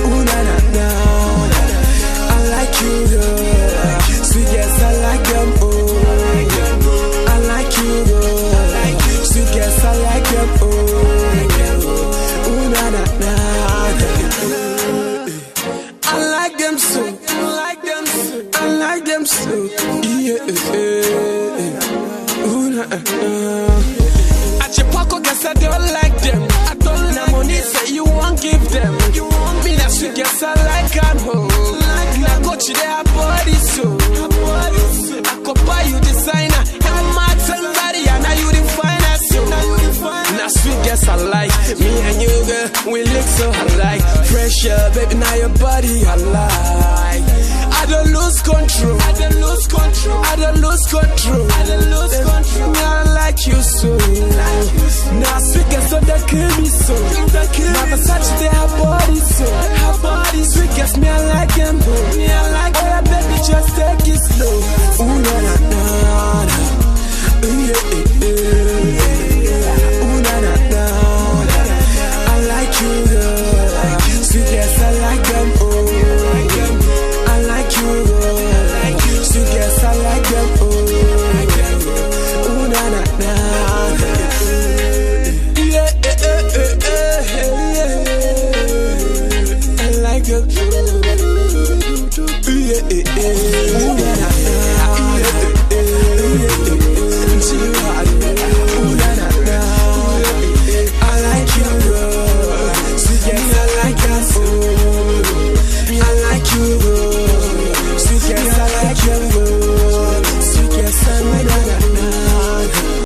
Ooh, na na na. I like you, girl. Sweet girls, I like them, oh. I like you, girl. Sweet girls, I like them, oh. Ooh, na na na. I like them so. I like them so. I like them so. Yeah. Ooh, na na. Achipako, guess I don't like them. I don't like money, say you won't give them. You want me, that's sweet girls, I like them, oh. Now go to their body so. I could buy you designer. I'm mad somebody and now you define us so. Now sweet girls I like. Me and you girl, we look so alike. Pressure, baby, now your body I like. I don't lose control. I don't lose control. I don't lose control. I don't lose control. Me I like you so. Now sweet girls so they kill me so. Never touch their body so. Her body sweet girls me I like them. Me I like. Oh yeah baby just take it slow. Ooh, yeah.